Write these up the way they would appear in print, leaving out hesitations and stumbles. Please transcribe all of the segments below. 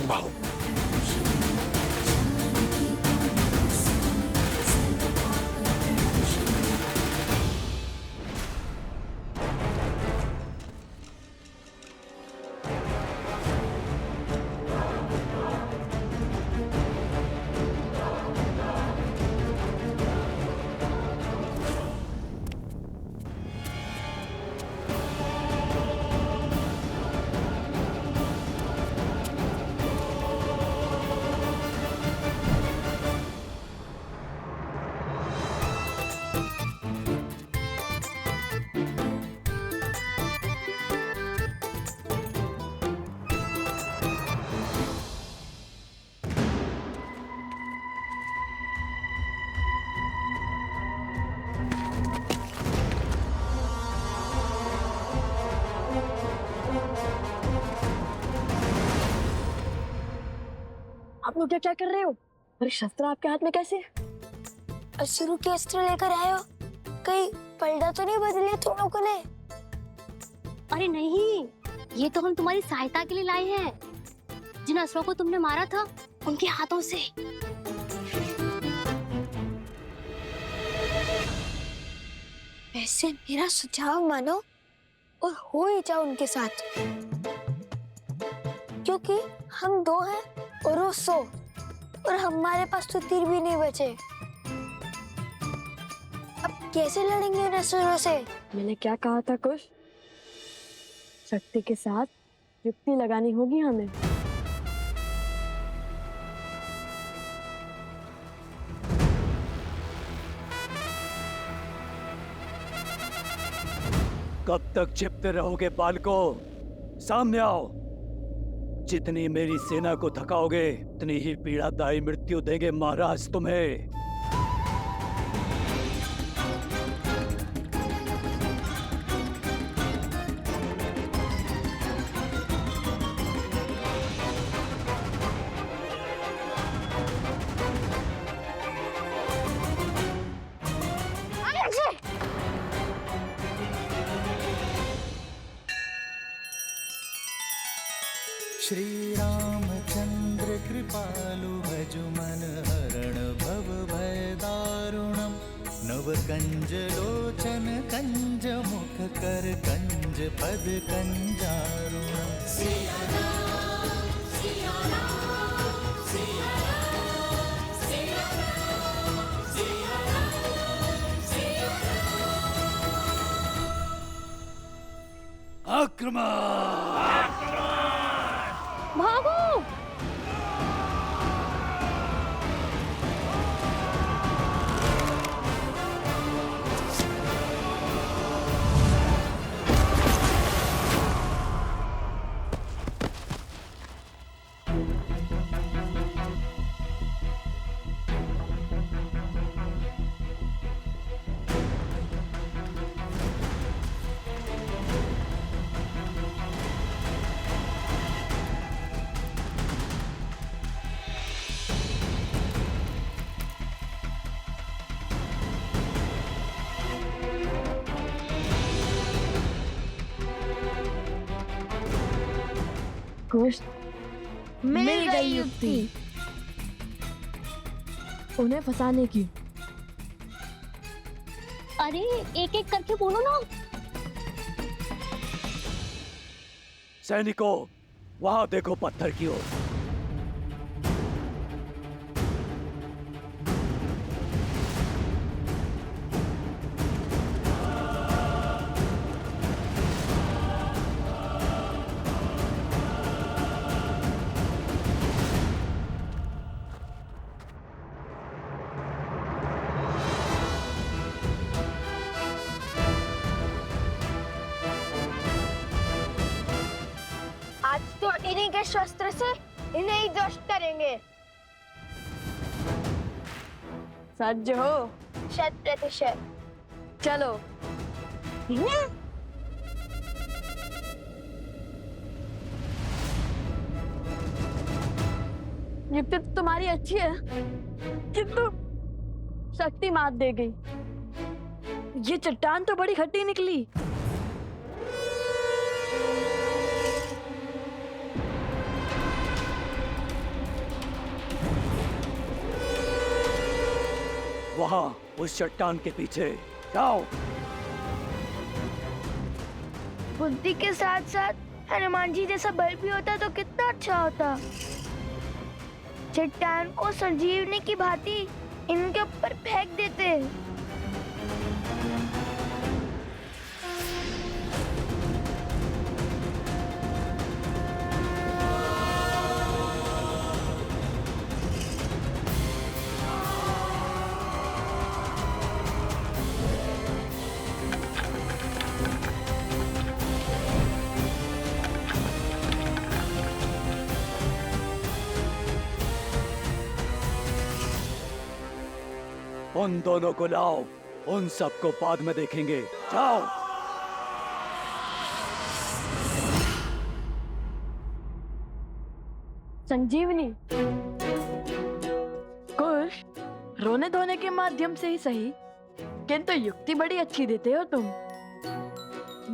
वाह। आप लोग क्या कर रहे हो? अरे शस्त्र आपके हाथ में कैसे? अश्रु के अस्त्र लेकर आए हो? कहीं पलड़ा तो नहीं बदल लिया तुम लोगों ने? अरे नहीं, ये तो हम तुम्हारी सहायता के लिए लाए हैं। जिन असुरों को तुमने मारा था उनके हाथों से। वैसे मेरा सुझाव मानो और हो ही जाओ उनके साथ, क्योंकि हम 2 हैं और वो 100, और हमारे पास तो तीर भी नहीं बचे। अब कैसे लड़ेंगे उन असुरों से? मैंने क्या कहा था कुछ? शक्ति के साथ युक्ति लगानी होगी हमें। कब तक छिपते रहोगे बालकों? सामने आओ। जितनी मेरी सेना को थकाओगे उतनी ही पीड़ादायी मृत्यु देंगे महाराज तुम्हें। श्री रामचंद्र कृपालु भजु मन हरण भव भय दारुणम। नव कंज लोचन कंज मुख कर कंज पद कंजारुणम। आक्रमण! भागो! कुछ मिल गई युक्ति उन्हें फंसाने की। अरे एक एक करके बोलो ना। सैनिकों, वहां देखो पत्थर की ओर। आज तो इन्हीं के शस्त्र से इन्हें ही ध्वस्त करेंगे। सज्ज हो? 100%। चलो। युक्ति तो तुम्हारी अच्छी है, किंतु शक्ति मात दे गई। ये चट्टान तो बड़ी खट्टी निकली। वहां उस चट्टान के पीछे जाओ। बुद्धि के साथ साथ हनुमान जी जैसा बल भी होता तो कितना अच्छा होता। चट्टान को संजीवनी की भांति इनके ऊपर फेंक देते। उन दोनों को लाओ, उन सबको बाद में देखेंगे। जाओ। संजीवनी कुश, रोने धोने के माध्यम से ही सही, किंतु युक्ति बड़ी अच्छी देते हो तुम।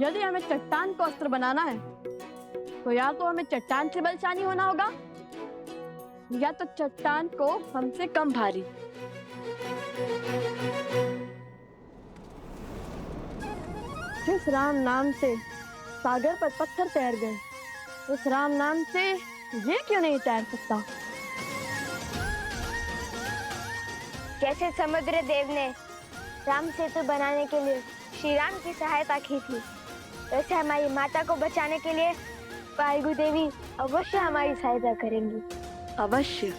यदि हमें चट्टान को अस्त्र बनाना है तो या तो हमें चट्टान से बलशाली होना होगा या तो चट्टान को हमसे कम भारी। जिस राम नाम से सागर पर पत्थर तैर गए, उस राम नाम से ये क्यों नहीं तैर सकता? जैसे समुद्र देव ने राम सेतु बनाने के लिए श्री राम की सहायता की थी, वैसे हमारी माता को बचाने के लिए वायु देवी अवश्य हमारी सहायता करेंगी। अवश्य।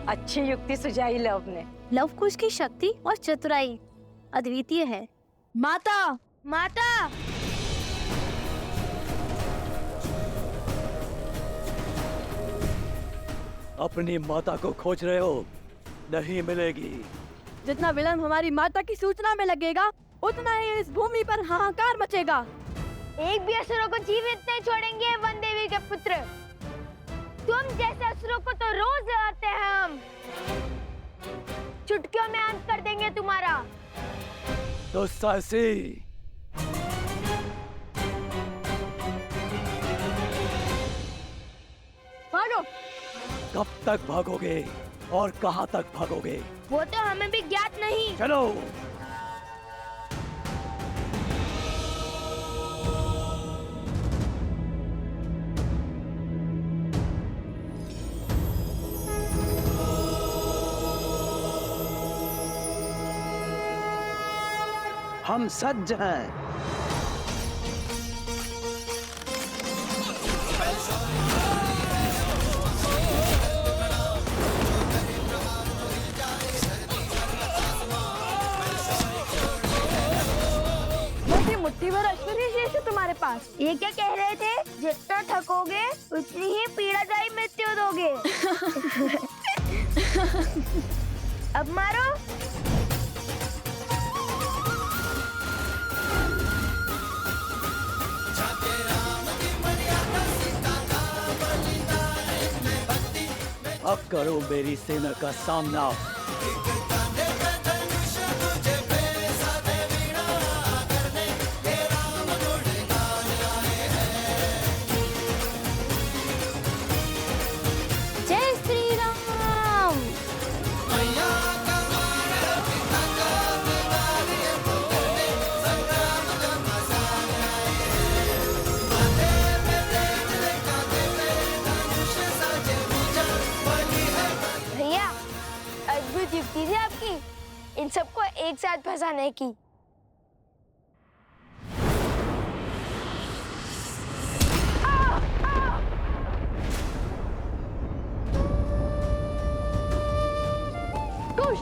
अच्छी युक्ति सुझाई लव ने। लव कुश की शक्ति और चतुराई अद्वितीय है। माता, माता, अपनी माता को खोज रहे हो, नहीं मिलेगी। जितना विलंब हमारी माता की सूचना में लगेगा, उतना ही इस भूमि पर हाहाकार मचेगा। एक भी असुरों को जीवित नहीं छोड़ेंगे वन देवी के पुत्र। तुम जैसे असुरों को तो रोज आते हैं हम। चुटकियों में अंत कर देंगे तुम्हारा। दुस्साहसी, भागो। कब तक भागोगे और कहां तक भागोगे? वो तो हमें भी ज्ञात नहीं। चलो। हम सज्ज हैं। बस ये मुट्ठी भर ऐश्वर्य शेष है तुम्हारे पास। ये क्या कह रहे थे? जितना थकोगे उतनी ही पीड़ादायी मृत्यु दोगे। अब मारो। अब करो मेरी सेना का सामना। जय श्री राम। भैया, अद्भुत युक्ति थी आपकी, इन सबको एक साथ फंसाने की। कुश,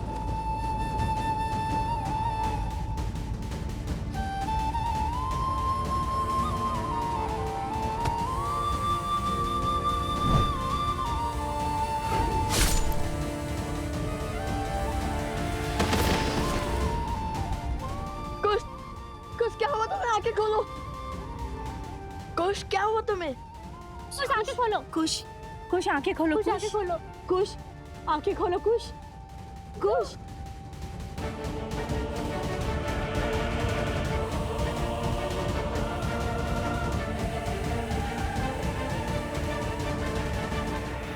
खोलो। कुश, क्या हुआ तुम्हें? कुछ आंखें खोलो। कुश, कुश आंखें खोलो। कुछ आंखें खोलो। कुश, आंखें खोलो। कुश, कुश।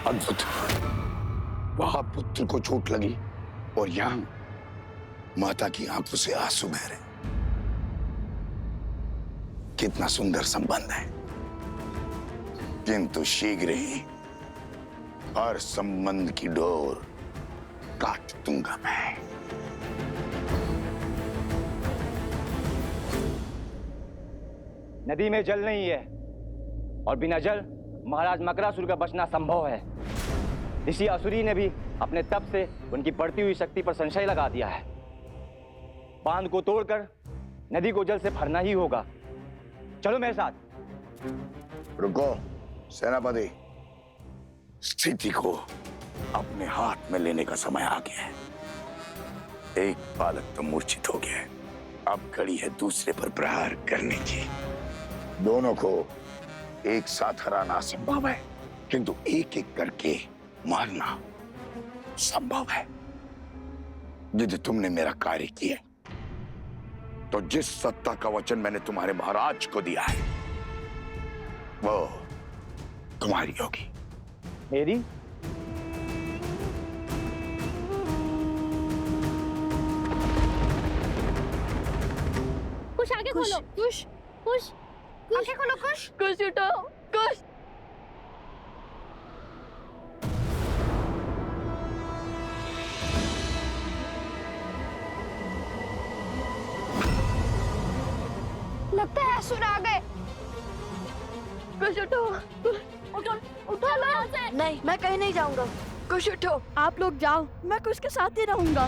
अद्भुत। वहां पुत्र को चोट लगी और यहां माता की आंखों से आंसू बह रहे। कितना सुंदर संबंध है, किंतु शीघ्र ही हर संबंध की डोर काट दूंगा मैं। नदी में जल नहीं है और बिना जल महाराज मकरासुर का बचना संभव है। ऋषि असुरी ने भी अपने तप से उनकी बढ़ती हुई शक्ति पर संशय लगा दिया है। बांध को तोड़कर नदी को जल से भरना ही होगा। चलो मेरे साथ। रुको सेनापति, स्थिति को अपने हाथ में लेने का समय आ गया है। एक बालक तो मूर्छित हो गया है, अब घड़ी है दूसरे पर प्रहार करने की। दोनों को एक साथ हराना असंभव है, किंतु एक एक करके मारना संभव है। यदि तुमने मेरा कार्य किया तो जिस सत्ता का वचन मैंने तुम्हारे महाराज को दिया है वो तुम्हारी होगी। मेरी? कुछ आगे खोलो। कुछ कुछ आंखें खोलो। कुछ कुश उठो। कुश, लगता है असुर आ गए। कुश उठो। उठो, उठो लो यहाँ से। नहीं, मैं कहीं नहीं जाऊंगा। कुश उठो, आप लोग जाओ, मैं कुश के साथ ही रहूंगा।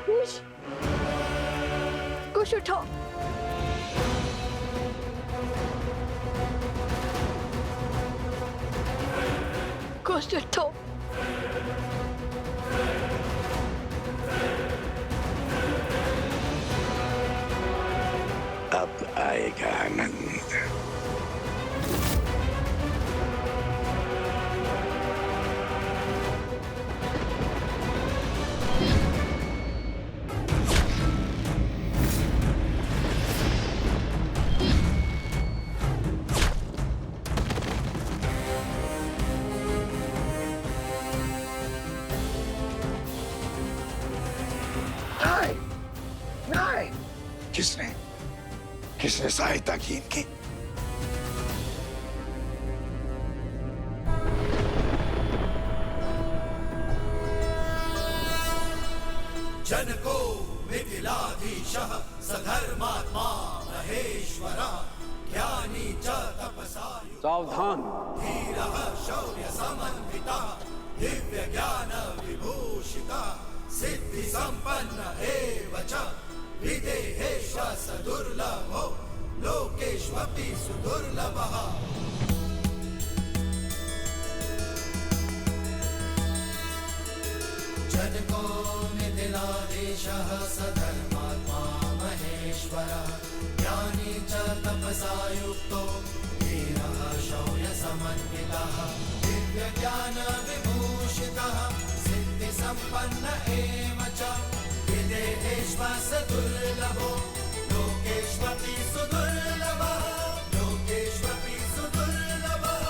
कुश, कुश उठो। कुश उठो। अब आएगा आनंद। नहीं, नहीं। किसने सहायता की इनकी? जनको मिथिलाधीशः सधर्मात्मा महेश्वरः ज्ञानी च तपसायु सावधान। धीरः शौर्य समन्वितः दिव्य ज्ञान विभूषितः सिद्धि संपन्न एव च विदेहेश सदुर्लभो लोकेष्वपि सुदुर्लभः। जनको मिथिलाधीशः सधर्मात्मा महेश्वरः ज्ञानी च तपसा युक्तो धीरः शौर्य समन्वितः दिव्य ज्ञान विभूषितः सिद्धि संपन्न एव च विदेहेष्वस दुर्लभो लोकेष्वपि सुदुर्लभः लोकेष्वपि सुदुर्लभः।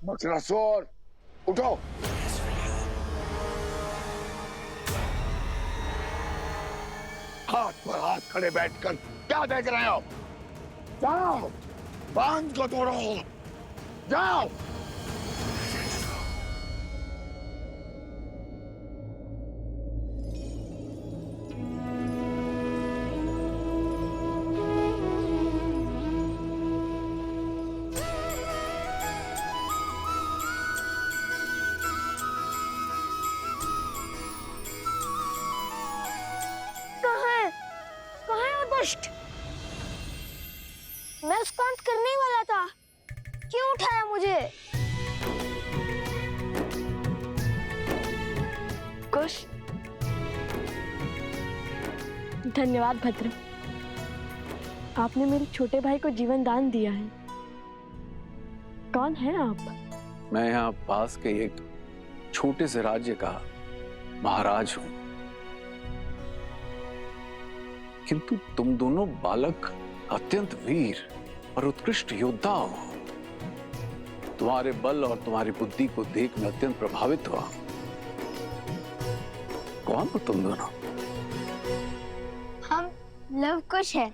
मकरासुर उठो। हाथ पर हाथ खड़े बैठकर क्या देख रहे हो? जाओ, बांध को तोड़ो। जाओ। मैं उसका अंत करने ही वाला धन्यवाद भद्र, आपने मेरे छोटे भाई को जीवन दान दिया है। कौन है आप? मैं यहाँ पास के एक छोटे से राज्य का महाराज हूं, किंतु तुम दोनों बालक अत्यंत वीर और उत्कृष्ट योद्धा हो। तुम्हारे बल और तुम्हारी बुद्धि को देख मैं अत्यंत प्रभावित हुआ। कौन हो तुम दोनों? हम लव कुश है।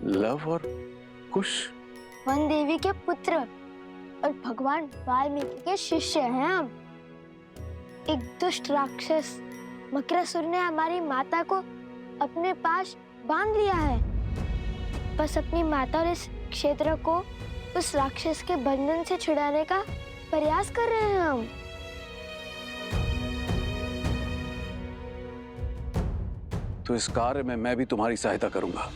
लव और कुश? वन देवी के पुत्र और भगवान वाल्मीकि के शिष्य हैं हम। एक दुष्ट राक्षस मकरासुर ने हमारी माता को अपने पास बांध लिया है। बस अपनी माता और इस क्षेत्र को उस राक्षस के बंधन से छुड़ाने का प्रयास कर रहे हैं हम। तो इस कार्य में मैं भी तुम्हारी सहायता करूंगा।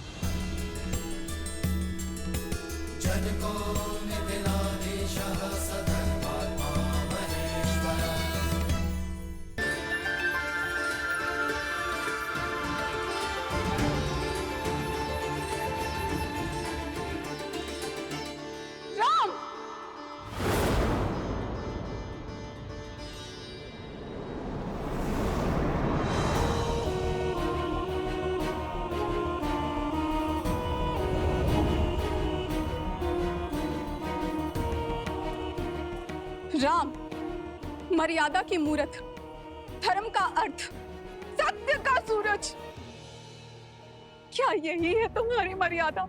राम, मर्यादा की मूरत, धर्म का अर्थ, सत्य का सूरज। क्या यही है तुम्हारी मर्यादा?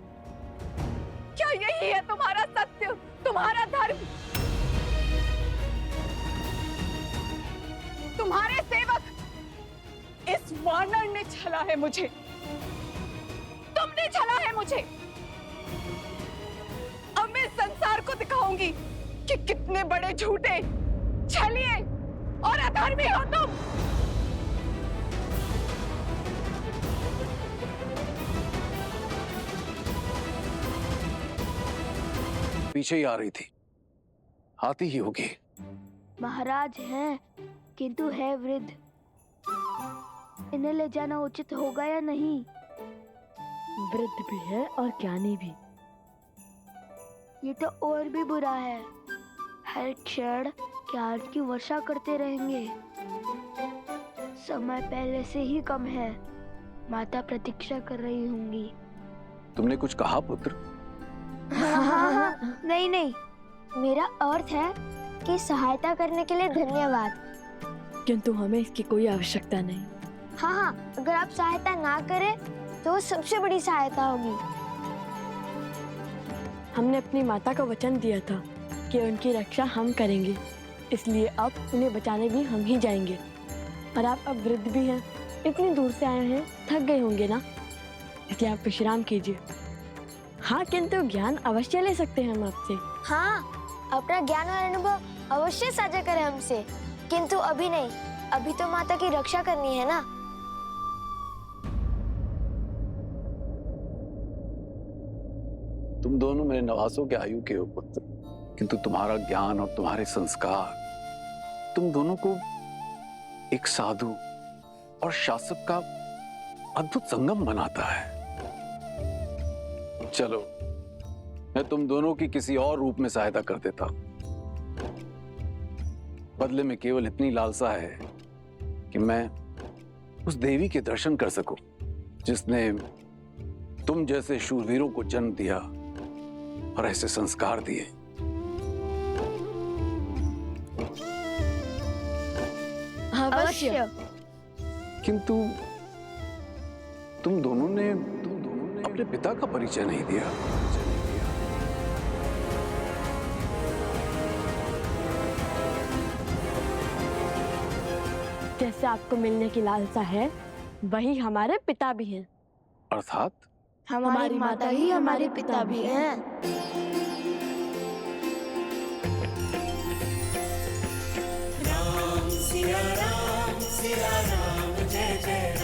क्या यही है तुम्हारा सत्य, तुम्हारा धर्म? तुम्हारे सेवक इस वानर ने छला है मुझे, तुमने छला है मुझे। अब मैं संसार को दिखाऊंगी कि कितने बड़े झूठे, छलिए और अधर्मी हो तुम। पीछे ही आ रही थी, आती ही होगी। महाराज हैं, किंतु है वृद्ध। इन्हें ले जाना उचित होगा या नहीं? वृद्ध भी है और ज्ञानी भी। ये तो और भी बुरा है। हर क्षण ज्ञान की वर्षा करते रहेंगे। समय पहले से ही कम है। माता प्रतीक्षा कर रही होंगी। तुमने कुछ कहा पुत्र? हाँ, नहीं नहीं, मेरा अर्थ है कि सहायता करने के लिए धन्यवाद। किंतु हमें इसकी कोई आवश्यकता नहीं। हाँ, अगर आप सहायता ना करें तो सबसे बड़ी सहायता होगी। हमने अपनी माता को वचन दिया था कि उनकी रक्षा हम करेंगे, इसलिए अब उन्हें बचाने भी हम ही जाएंगे। और आप अब वृद्ध भी हैं, इतनी दूर से आए हैं, थक गए होंगे ना, इसलिए आप विश्राम कीजिए। हाँ, किंतु ज्ञान अवश्य ले सकते हैं हम आपसे। हाँ, अपना ज्ञान और अनुभव अवश्य साझा करें हमसे, किंतु अभी नहीं। अभी तो माता की रक्षा करनी है ना। तुम दोनों मेरे नवासों के आयु के हो पुत्र, किंतु तुम्हारा ज्ञान और तुम्हारे संस्कार तुम दोनों को एक साधु और शासक का अद्भुत संगम बनाता है। चलो, मैं तुम दोनों की किसी और रूप में सहायता कर देता हूं। बदले में केवल इतनी लालसा है कि मैं उस देवी के दर्शन कर सकूं जिसने तुम जैसे शूरवीरों को जन्म दिया और ऐसे संस्कार दिए। अवश्य। किंतु तुम दोनों ने अपने पिता का परिचय नहीं दिया। जैसे आपको मिलने की लालसा है, वही हमारे पिता भी हैं। अर्थात हमारी माता ही हमारे पिता भी हैं। राम सिया राम जय जय